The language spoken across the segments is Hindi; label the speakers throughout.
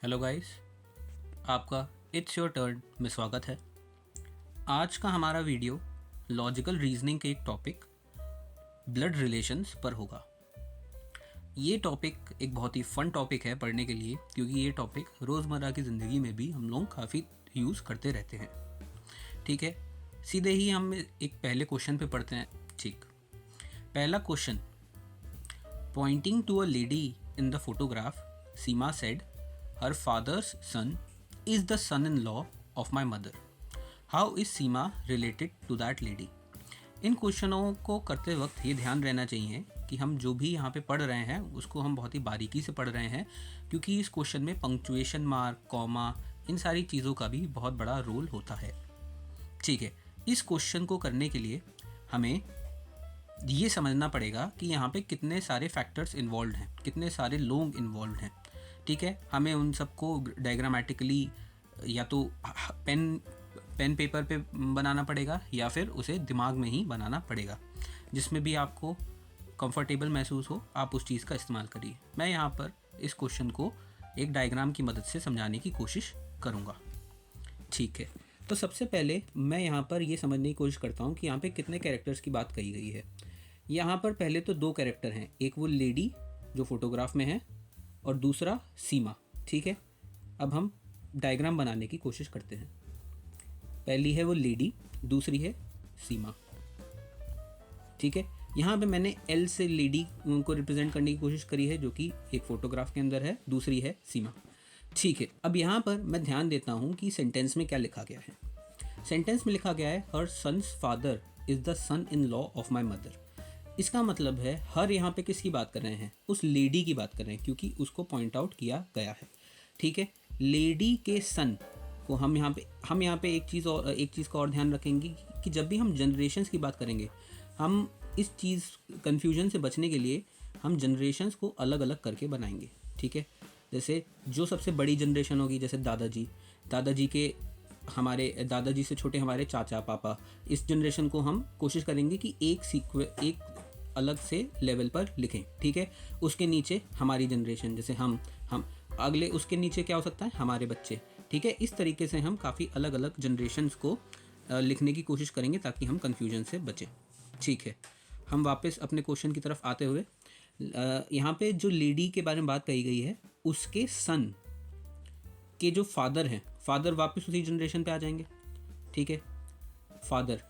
Speaker 1: हेलो गाइस, आपका इट्स योर टर्न में स्वागत है। आज का हमारा वीडियो लॉजिकल रीजनिंग के एक टॉपिक ब्लड रिलेशंस पर होगा। ये टॉपिक एक बहुत ही फन टॉपिक है पढ़ने के लिए, क्योंकि ये टॉपिक रोज़मर्रा की ज़िंदगी में भी हम लोग काफ़ी यूज़ करते रहते हैं। ठीक है, सीधे ही हम एक पहले क्वेश्चन पे पढ़ते हैं। ठीक, पहला question, pointing to a lady in the photograph, Seema said, her father's son is the son-in-law of my mother. How is Seema related to that lady? इन क्वेश्चनों को करते वक्त ये ध्यान रहना चाहिए कि हम जो भी यहाँ पे पढ़ रहे हैं उसको हम बहुत ही बारीकी से पढ़ रहे हैं, क्योंकि इस क्वेश्चन में पंक्चुएशन मार्क, कॉमा, इन सारी चीज़ों का भी बहुत बड़ा रोल होता है। ठीक है, इस क्वेश्चन को करने के लिए हमें ये समझना पड़ेगा कि यहाँ पे कितने सारे फैक्टर्स इन्वॉल्व हैं, कितने सारे लोग इन्वॉल्व हैं। ठीक है, हमें उन सबको डायग्रामेटिकली या तो पेन पेपर पे बनाना पड़ेगा या फिर उसे दिमाग में ही बनाना पड़ेगा। जिसमें भी आपको कंफर्टेबल महसूस हो आप उस चीज़ का इस्तेमाल करिए। मैं यहाँ पर इस क्वेश्चन को एक डायग्राम की मदद से समझाने की कोशिश करूँगा। ठीक है, तो सबसे पहले मैं यहाँ पर ये समझने की कोशिश करता हूँ कि यहाँ पे कितने कैरेक्टर्स की बात कही गई है। यहाँ पर पहले तो दो कैरेक्टर हैं, एक वो लेडी जो फोटोग्राफ में है और दूसरा सीमा। ठीक है, अब हम डायग्राम बनाने की कोशिश करते हैं। पहली है वो लेडी, दूसरी है सीमा। ठीक है, यहाँ पे मैंने एल से लेडी को रिप्रेजेंट करने की कोशिश करी है, जो कि एक फोटोग्राफ के अंदर है, दूसरी है सीमा। ठीक है, अब यहाँ पर मैं ध्यान देता हूँ कि सेंटेंस में क्या लिखा गया है। सेंटेंस में लिखा गया है her son's father is the son in law of my mother. इसका मतलब है हर यहाँ पे किसकी बात कर रहे हैं, उस लेडी की बात कर रहे हैं, क्योंकि उसको पॉइंट आउट किया गया है। ठीक है, लेडी के सन को हम यहाँ पे एक चीज़ का और ध्यान रखेंगे कि जब भी हम जनरेशन्स की बात करेंगे, हम इस चीज़ कन्फ्यूजन से बचने के लिए हम जनरेशन्स को अलग अलग करके बनाएंगे। ठीक है, जैसे जो सबसे बड़ी जनरेशन होगी, जैसे दादाजी से छोटे हमारे चाचा पापा, इस जनरेशन को हम कोशिश करेंगे कि एक अलग से लेवल पर लिखें। ठीक है, उसके नीचे हमारी जनरेशन, जैसे हम अगले उसके नीचे क्या हो सकता है, हमारे बच्चे। ठीक है, इस तरीके से हम काफ़ी अलग अलग जनरेशन्स को लिखने की कोशिश करेंगे ताकि हम कन्फ्यूजन से बचें। ठीक है, हम वापस अपने क्वेश्चन की तरफ आते हुए यहाँ पे जो लेडी के बारे में बात कही गई है, उसके सन के जो फादर हैं, फादर वापस उसी जनरेशन पे आ जाएंगे। ठीक है, फादर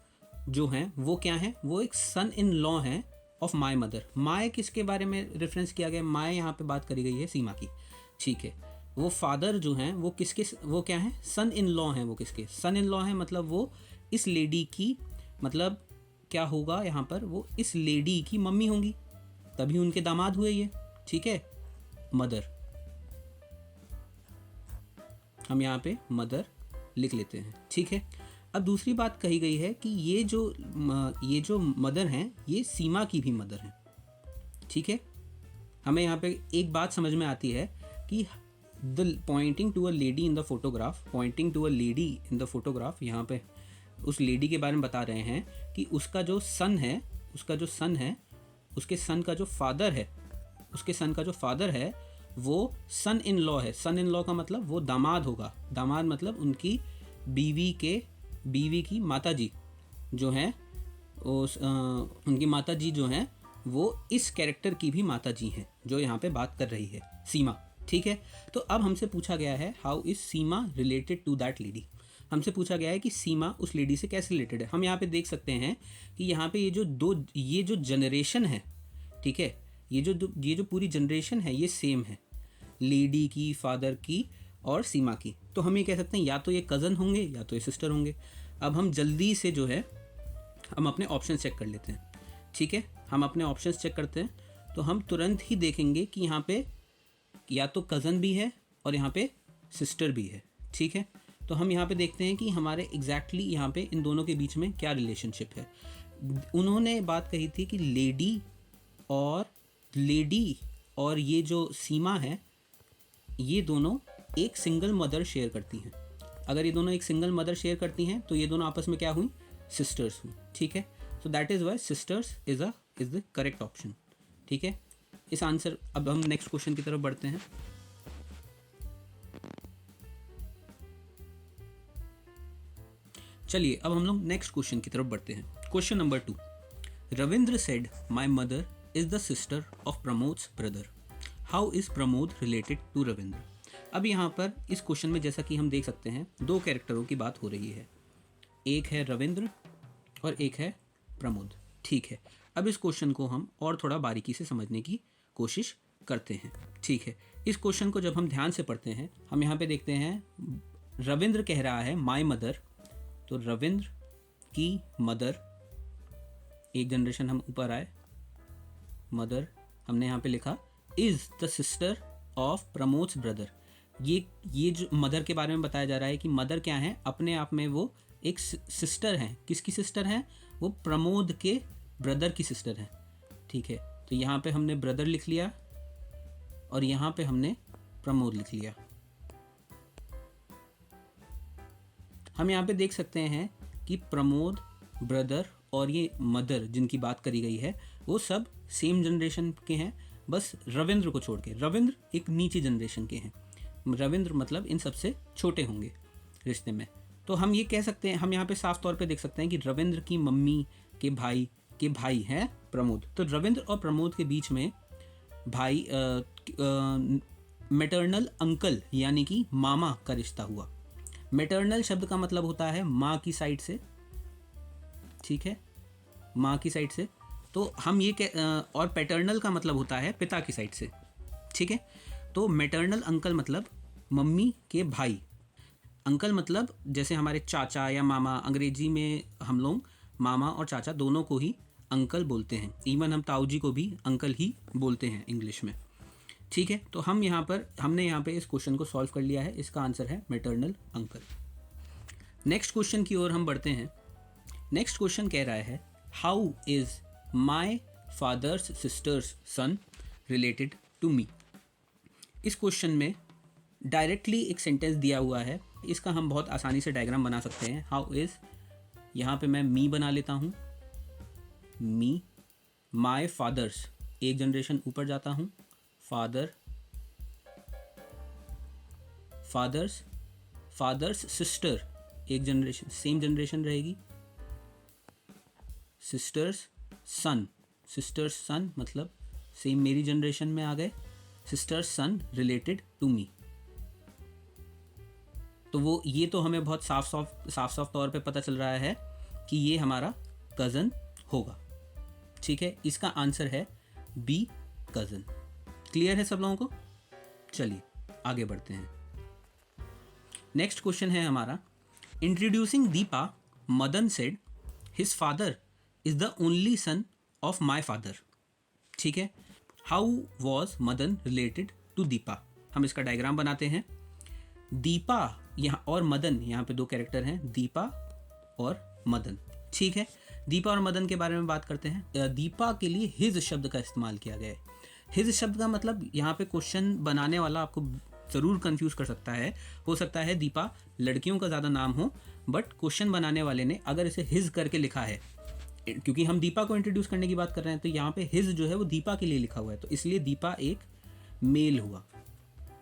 Speaker 1: जो हैं वो क्या हैं, वो एक सन इन लॉ हैं ऑफ माई मदर। माए किसके बारे में रेफरेंस किया गया, माए यहाँ पे बात करी गई है सीमा की। ठीक है, वो फादर जो हैं वो वो क्या हैं, सन इन लॉ हैं। वो किसके सन इन लॉ हैं, मतलब वो इस लेडी की, मतलब क्या होगा यहाँ पर, वो इस लेडी की मम्मी होंगी, तभी उनके दामाद हुए ये। ठीक है, मदर, हम यहाँ पे मदर लिख लेते हैं। ठीक है, अब दूसरी बात कही गई है कि ये जो मदर हैं ये सीमा की भी मदर हैं। ठीक है, हमें यहाँ पे एक बात समझ में आती है कि pointing to a lady in the photograph, यहाँ पे उस लेडी के बारे में बता रहे हैं कि उसका जो सन है, उसके सन का जो फादर है वो सन इन लॉ है। सन इन लॉ का मतलब वो दामाद होगा। दामाद मतलब उनकी बीवी की माताजी जो हैं, उनकी माताजी जो हैं वो इस कैरेक्टर की भी माताजी हैं, जो यहाँ पे बात कर रही है सीमा। ठीक है, तो अब हमसे पूछा गया है how is Seema related to that lady. हमसे पूछा गया है कि सीमा उस लेडी से कैसे रिलेटेड है। हम यहाँ पे देख सकते हैं कि यहाँ पे ये जो जनरेशन है, ठीक है, ये जो पूरी जनरेशन है ये सेम है, लेडी की, फादर की और सीमा की। तो हम ये कह सकते हैं या तो ये कज़न होंगे या तो ये सिस्टर होंगे। अब हम जल्दी से जो है हम अपने ऑप्शन चेक कर लेते हैं। ठीक है, हम अपने ऑप्शंस चेक करते हैं तो हम तुरंत ही देखेंगे कि यहाँ पे या तो कज़न भी है और यहाँ पे सिस्टर भी है। ठीक है, तो हम यहाँ पे देखते हैं कि हमारे एग्जैक्टली यहाँ पे इन दोनों के बीच में क्या रिलेशनशिप है। उन्होंने बात कही थी कि लेडी और ये जो सीमा है ये दोनों एक सिंगल मदर शेयर करती हैं। अगर ये दोनों एक सिंगल मदर शेयर करती हैं तो ये दोनों आपस में क्या हुई, सिस्टर्स हुई। ठीक है, so that is why sisters is the correct option. ठीक है, इस आंसर, अब हम नेक्स्ट क्वेश्चन की तरफ बढ़ते हैं। चलिए अब हम लोग नेक्स्ट क्वेश्चन की तरफ बढ़ते हैं। Question number 2, Ravindra said my mother is the sister of Pramod's brother, how is Pramod related to Ravindra. अब यहाँ पर इस क्वेश्चन में जैसा कि हम देख सकते हैं दो कैरेक्टरों की बात हो रही है, एक है रविंद्र और एक है प्रमोद। ठीक है, अब इस क्वेश्चन को हम और थोड़ा बारीकी से समझने की कोशिश करते हैं। ठीक है, इस क्वेश्चन को जब हम ध्यान से पढ़ते हैं, हम यहाँ पे देखते हैं रविंद्र कह रहा है माय मदर, तो रविंद्र की मदर, एक जनरेशन हम ऊपर आए, मदर हमने यहाँ पे लिखा is the sister of Pramod's brother. ये जो मदर के बारे में बताया जा रहा है कि मदर क्या है, अपने आप में वो एक सिस्टर हैं। किसकी सिस्टर हैं? वो प्रमोद के ब्रदर की सिस्टर हैं। ठीक है, तो यहाँ पे हमने ब्रदर लिख लिया और यहाँ पे हमने प्रमोद लिख लिया। हम यहाँ पे देख सकते हैं कि प्रमोद, ब्रदर और ये मदर जिनकी बात करी गई है वो सब सेम जनरेशन के हैं, बस रविंद्र को छोड़ के। रविंद्र एक नीचे जनरेशन के हैं, रविंद्र मतलब इन सबसे छोटे होंगे रिश्ते में। तो हम ये कह सकते हैं, हम यहाँ पे साफ तौर पे देख सकते हैं कि रविंद्र की मम्मी के भाई हैं प्रमोद। तो रविंद्र और प्रमोद के बीच में भाई मैटरनल अंकल यानी कि मामा का रिश्ता हुआ। मैटरनल शब्द का मतलब होता है माँ की साइड से। ठीक है, माँ की साइड से। तो हम ये और पैटर्नल का मतलब होता है पिता की साइड से। ठीक है, तो मैटरनल अंकल मतलब मम्मी के भाई, अंकल मतलब जैसे हमारे चाचा या मामा, अंग्रेजी में हम लोग मामा और चाचा दोनों को ही अंकल बोलते हैं। इवन हम ताऊ जी को भी अंकल ही बोलते हैं इंग्लिश में। ठीक है, तो हमने यहाँ पे इस क्वेश्चन को सॉल्व कर लिया है। इसका आंसर है मैटरनल अंकल। नेक्स्ट क्वेश्चन की ओर हम बढ़ते हैं। नेक्स्ट क्वेश्चन कह रहा है how is my father's sister's son related to me. इस क्वेश्चन में डायरेक्टली एक सेंटेंस दिया हुआ है, इसका हम बहुत आसानी से डायग्राम बना सकते हैं। हाउ इज़, यहाँ पे मैं मी बना लेता हूँ, मी, माई फादर्स, एक जनरेशन ऊपर जाता हूँ, फादर्स सिस्टर, एक जनरेशन सेम जनरेशन रहेगी, सिस्टर्स सन मतलब सेम मेरी जनरेशन में आ गए, sister's son related to me. तो वो ये तो हमें बहुत साफ तौर पे पता चल रहा है कि ये हमारा कज़न होगा। ठीक है, इसका आंसर है बी, कज़न। क्लियर है सब लोगों को? चलिए आगे बढ़ते हैं। नेक्स्ट क्वेश्चन है हमारा, introducing Deepa, Madan said his father is the only son of my father. ठीक है, how was Madan related to Deepa. हम इसका डायग्राम बनाते हैं। दीपा यहाँ और मदन, यहाँ पे दो कैरेक्टर हैं, दीपा और मदन। ठीक है, दीपा और मदन के बारे में बात करते हैं। दीपा के लिए हिज शब्द का इस्तेमाल किया गया है। हिज शब्द का मतलब यहाँ पे क्वेश्चन बनाने वाला आपको ज़रूर कंफ्यूज कर सकता है। हो सकता है दीपा लड़कियों का ज़्यादा नाम हो, बट क्वेश्चन बनाने वाले ने अगर इसे हिज करके लिखा है, क्योंकि हम दीपा को इंट्रोड्यूस करने की बात कर रहे हैं, तो यहाँ पे हिज जो है वो दीपा के लिए लिखा हुआ है, तो इसलिए दीपा एक मेल हुआ।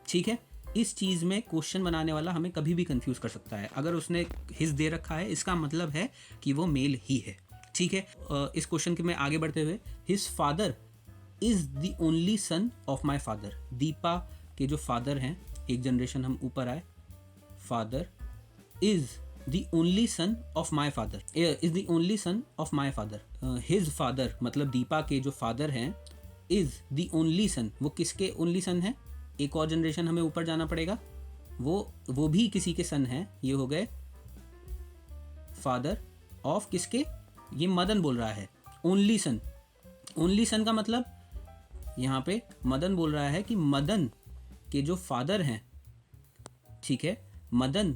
Speaker 1: ठीक है, इस चीज़ में क्वेश्चन बनाने वाला हमें कभी भी कंफ्यूज कर सकता है। अगर उसने हिज दे रखा है, इसका मतलब है कि वो मेल ही है। ठीक है, इस क्वेश्चन के में आगे बढ़ते हुए, his father is the only son of my father. Deepa के जो फादर हैं, एक जनरेशन हम ऊपर आए, father is the only son of my father, is the only son of my father. His father मतलब दीपा के जो फादर हैं, इज़ द ओनली सन, वो किसके ओनली सन है? एक और जनरेशन हमें ऊपर जाना पड़ेगा, वो भी किसी के सन हैं। ये हो गए फादर ऑफ किसके? ये मदन बोल रहा है ओनली सन। ओनली सन का मतलब यहाँ पे मदन बोल रहा है कि मदन के जो फादर हैं, ठीक है, मदन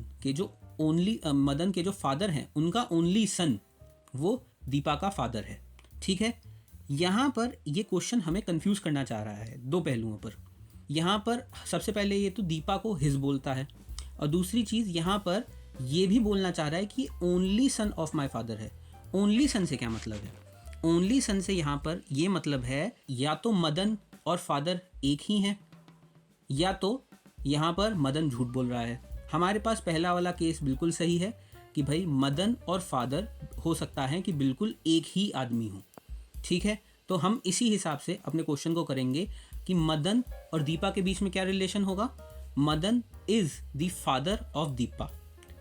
Speaker 1: के जो फादर हैं उनका ओनली सन वो दीपा का फादर है। ठीक है, यहाँ पर ये क्वेश्चन हमें कंफ्यूज करना चाह रहा है दो पहलुओं पर। यहाँ पर सबसे पहले ये तो दीपा को हिज बोलता है, और दूसरी चीज़ यहाँ पर ये भी बोलना चाह रहा है कि only son of my father है। ओनली सन से क्या मतलब है? ओनली सन से यहाँ पर ये मतलब है या तो मदन और फादर एक ही हैं, या तो यहाँ पर मदन झूठ बोल रहा है। हमारे पास पहला वाला केस बिल्कुल सही है कि भाई मदन और फादर हो सकता है कि बिल्कुल एक ही आदमी हो। ठीक है, तो हम इसी हिसाब से अपने क्वेश्चन को करेंगे कि मदन और दीपा के बीच में क्या रिलेशन होगा। Madan is the father of Deepa.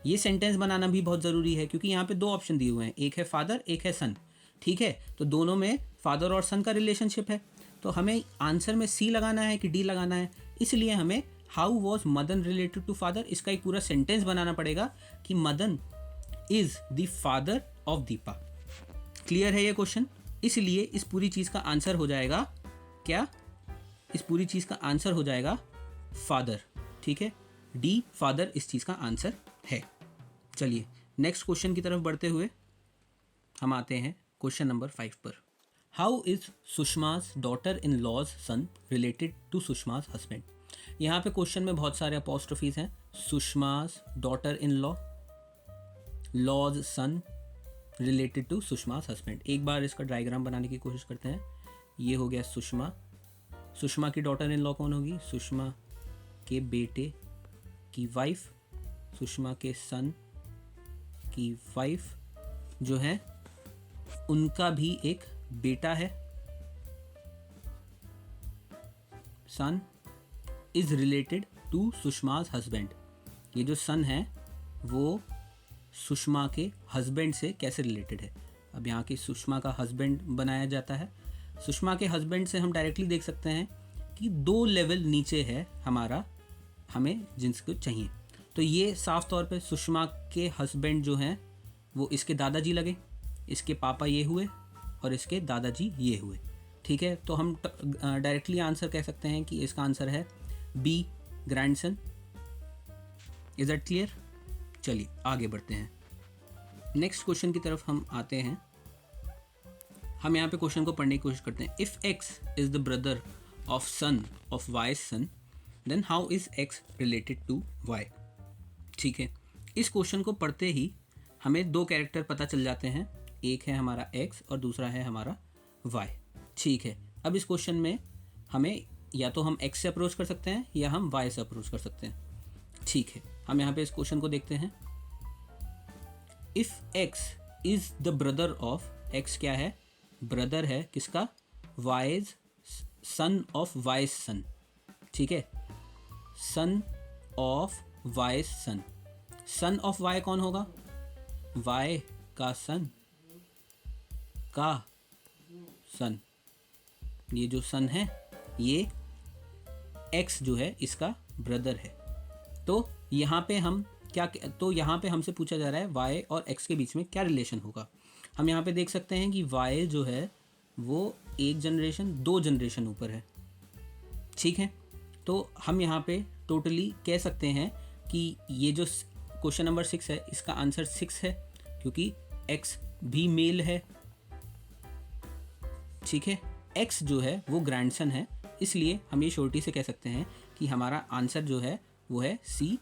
Speaker 1: ये सेंटेंस बनाना भी बहुत ज़रूरी है क्योंकि यहाँ पे दो ऑप्शन दिए हुए हैं, एक है फादर एक है सन। ठीक है, तो दोनों में फादर और सन का रिलेशनशिप है। तो हमें आंसर में सी लगाना है कि डी लगाना है, इसलिए हमें how was Madan related to father, इसका एक पूरा सेंटेंस बनाना पड़ेगा कि Madan is the father of Deepa. Clear है ये क्वेश्चन? इसलिए इस पूरी चीज़ का आंसर हो जाएगा क्या? इस पूरी चीज़ का आंसर हो जाएगा फादर। ठीक है, डी फादर इस चीज़ का आंसर है। चलिए नेक्स्ट क्वेश्चन की तरफ बढ़ते हुए हम आते हैं क्वेश्चन नंबर 5 पर। How is Sushma's daughter in law's son related to Sushma's husband. यहाँ पे क्वेश्चन में बहुत सारे अपॉस्ट्रोफीज हैं। Sushma's daughter in law, law's son related to Sushma's husband. एक बार इसका डायग्राम बनाने की कोशिश करते हैं। ये हो गया सुषमा, सुषमा की डॉटर इन लॉ कौन होगी? सुषमा के बेटे की वाइफ, सुषमा के सन की वाइफ जो है उनका भी एक बेटा है। सन is related to Sushma's husband. ये जो सन है वो सुषमा के हस्बैंड से कैसे रिलेटेड है? अब यहाँ की सुषमा का हस्बैंड बनाया जाता है। सुषमा के हस्बैंड से हम डायरेक्टली देख सकते हैं कि 2 लेवल नीचे है हमारा, हमें जिनको चाहिए। तो ये साफ तौर पे सुषमा के हस्बैंड जो हैं वो इसके दादाजी लगे, इसके पापा ये हुए और इसके दादाजी ये हुए। ठीक है, तो हम डायरेक्टली आंसर कह सकते हैं कि इसका आंसर है B, grandson. Is that clear? चलिए आगे बढ़ते हैं। नेक्स्ट क्वेश्चन की तरफ हम आते हैं। हम यहाँ पे क्वेश्चन को पढ़ने की कोशिश करते हैं। If X is the brother of son of Y's son then how is X related to Y. ठीक है, इस क्वेश्चन को पढ़ते ही हमें 2 कैरेक्टर पता चल जाते हैं, एक है हमारा एक्स और दूसरा है हमारा वाई। ठीक है, अब इस क्वेश्चन में हमें या तो हम एक्स से अप्रोच कर सकते हैं या हम वाई से अप्रोच कर सकते हैं। ठीक है, हम यहाँ पे इस क्वेश्चन को देखते हैं। If X is the brother of, X क्या है? ब्रदर है किसका? Y's son of Y's son. ठीक है, son of Y's son. Son of Y कौन होगा? वाई का सन का सन। ये जो सन है ये एक्स जो है इसका ब्रदर है। तो यहाँ पे हम क्या, तो यहाँ पे हमसे पूछा जा रहा है वाई और एक्स के बीच में क्या रिलेशन होगा। हम यहाँ पे देख सकते हैं कि वाई जो है वो 1 जनरेशन 2 जनरेशन ऊपर है। ठीक है, तो हम यहाँ पे टोटली कह सकते हैं कि ये जो क्वेश्चन नंबर 6 है इसका आंसर 6 है क्योंकि एक्स भी मेल है। ठीक है, एक्स जो है वो ग्रैंडसन है, इसलिए हम ये श्योरिटी से कह सकते हैं कि हमारा आंसर जो है वो है सी,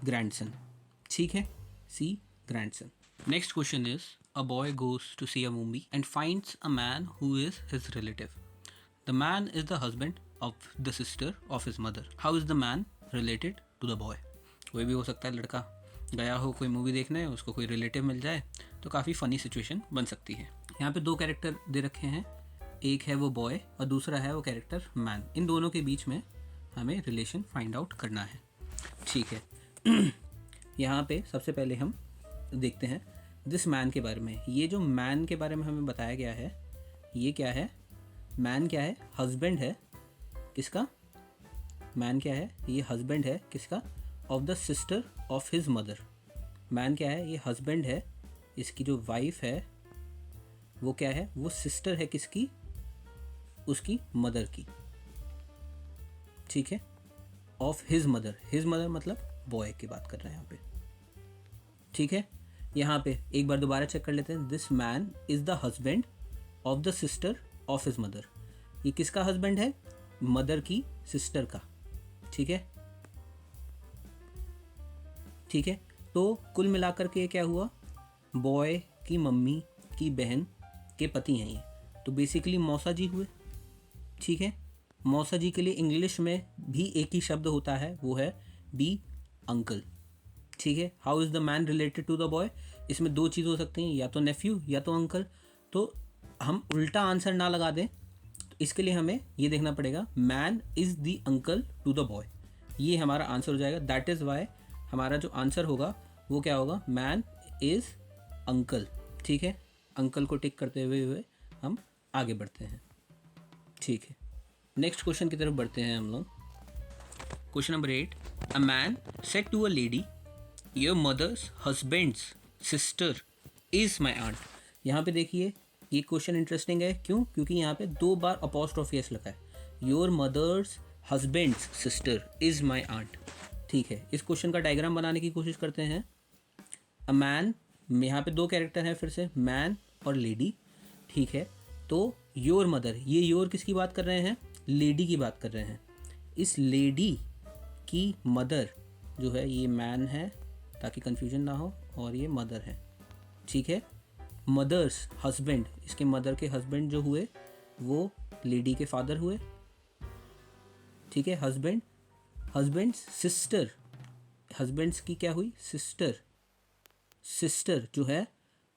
Speaker 1: ग्रैंडसन। ठीक है, C, grandson. Next question is a boy goes to see a movie and finds a man who is his relative. The man is the husband of the sister of his mother. How is the man related to the boy. कोई भी हो सकता है, लड़का गया हो कोई मूवी देखने, उसको कोई रिलेटिव मिल जाए तो काफ़ी फ़नी सिचुएशन बन सकती है। यहाँ पे 2 कैरेक्टर दे रखे हैं, एक है वो बॉय और दूसरा है वो कैरेक्टर मैन। इन दोनों के बीच में हमें रिलेशन फाइंड आउट करना है। ठीक है, यहाँ पे सबसे पहले हम देखते हैं दिस मैन के बारे में। ये जो मैन के बारे में हमें बताया गया है ये क्या है? मैन क्या है? हस्बैंड है किसका? मैन क्या है? ये हस्बैंड है किसका? Of the sister of his mother. Man क्या है? ये हस्बैंड है, इसकी जो वाइफ है वो क्या है? वो सिस्टर है किसकी? उसकी मदर की। ठीक है, of his mother. His mother मतलब बॉय की बात कर रहे हैं यहाँ पे। ठीक है, यहाँ पे एक बार दोबारा चेक कर लेते हैं। This man is the husband of the sister of his mother. ये किसका हस्बैंड है? मदर की सिस्टर का। ठीक है, ठीक है, तो कुल मिलाकर के क्या हुआ? बॉय की मम्मी की बहन के पति हैं ये, तो बेसिकली मौसा जी हुए। ठीक है, मौसा जी के लिए इंग्लिश में भी एक ही शब्द होता है, वो है बी अंकल। ठीक है। How is the man related to the boy, इसमें दो चीज़ हो सकती हैं, या तो नेफ्यू या तो अंकल। तो हम उल्टा आंसर ना लगा दें, तो इसके लिए हमें ये देखना पड़ेगा man is the uncle to the boy, ये हमारा आंसर हो जाएगा। दैट इज़ वाई हमारा जो आंसर होगा वो क्या होगा, मैन इज़ अंकल। ठीक है, अंकल को टिक करते हुए हम आगे बढ़ते हैं। ठीक है, नेक्स्ट क्वेश्चन की तरफ बढ़ते हैं हम लोग। Question number 8, a man said to a lady, your mother's husband's sister is my aunt. यहाँ पे देखिए ये क्वेश्चन इंटरेस्टिंग है, क्यों? क्योंकि यहाँ पे 2 बार अपॉस्ट्रोफी एस लगा है, your mother's husband's sister is my aunt. ठीक है, इस क्वेश्चन का डायग्राम बनाने की कोशिश करते हैं। अ मैन, यहाँ पे 2 कैरेक्टर हैं, फिर से मैन और लेडी। ठीक है, तो योर मदर, ये योर किसकी बात कर रहे हैं, लेडी की बात कर रहे हैं। इस लेडी की मदर जो है ये मैन है, ताकि कंफ्यूजन ना हो, और ये मदर है। ठीक है, मदर्स हस्बैंड, इसके मदर के हस्बैंड जो हुए वो लेडी के फादर हुए। ठीक है, हस्बैंड्स सिस्टर, हस्बैंड्स की क्या हुई, सिस्टर जो है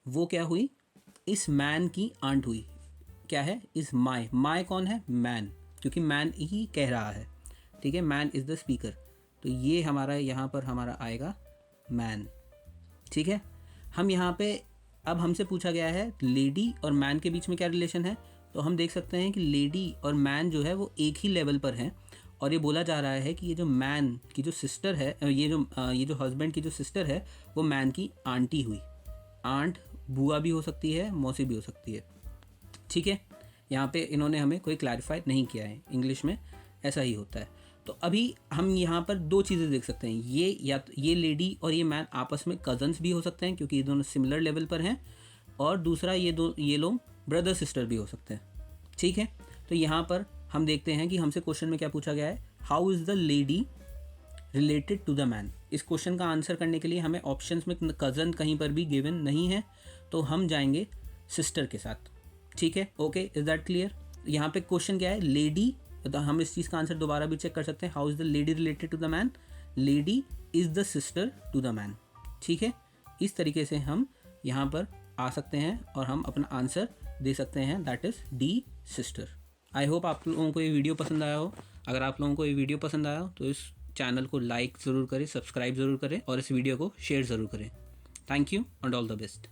Speaker 1: वो क्या हुई, इस मैन की आंट हुई। क्या है, इस माय कौन है, मैन, क्योंकि मैन ही कह रहा है। ठीक है, मैन इज़ द स्पीकर, तो ये हमारा यहाँ पर हमारा आएगा मैन। ठीक है, हम यहाँ पे, अब हमसे पूछा गया है लेडी और मैन के बीच में क्या रिलेशन है, तो हम देख सकते हैं कि लेडी और मैन जो है वो एक ही लेवल पर हैं, और ये बोला जा रहा है कि ये जो मैन की जो सिस्टर है, ये जो हस्बैंड की जो सिस्टर है वो मैन की आंटी हुई। आंट बुआ भी हो सकती है, मौसी भी हो सकती है। ठीक है, यहाँ पे इन्होंने हमें कोई क्लैरिफाई नहीं किया है, इंग्लिश में ऐसा ही होता है। तो अभी हम यहाँ पर 2 चीज़ें देख सकते हैं, ये या तो ये लेडी और ये मैन आपस में कज़न्स भी हो सकते हैं, क्योंकि ये दोनों सिमिलर लेवल पर हैं, और दूसरा ये लोग ब्रदर सिस्टर भी हो सकते हैं। ठीक है, तो यहाँ पर हम देखते हैं कि हमसे क्वेश्चन में क्या पूछा गया है, how is the lady related to the man. इस क्वेश्चन का आंसर करने के लिए हमें ऑप्शंस में कज़न कहीं पर भी गिवन नहीं है, तो हम जाएंगे सिस्टर के साथ। ठीक है, ओके, इज दैट क्लियर? यहाँ पे क्वेश्चन क्या है, लेडी, तो हम इस चीज़ का आंसर दोबारा भी चेक कर सकते हैं, how is the lady related to the man, lady is the sister to the man. ठीक है, इस तरीके से हम यहाँ पर आ सकते हैं और हम अपना आंसर दे सकते हैं, that is D, sister. I hope आप लोगों को ये वीडियो पसंद आया हो। अगर आप लोगों को ये वीडियो पसंद आया हो तो इस चैनल को लाइक ज़रूर करें, सब्सक्राइब ज़रूर करें, और इस वीडियो को शेयर ज़रूर करें। Thank you and all the best.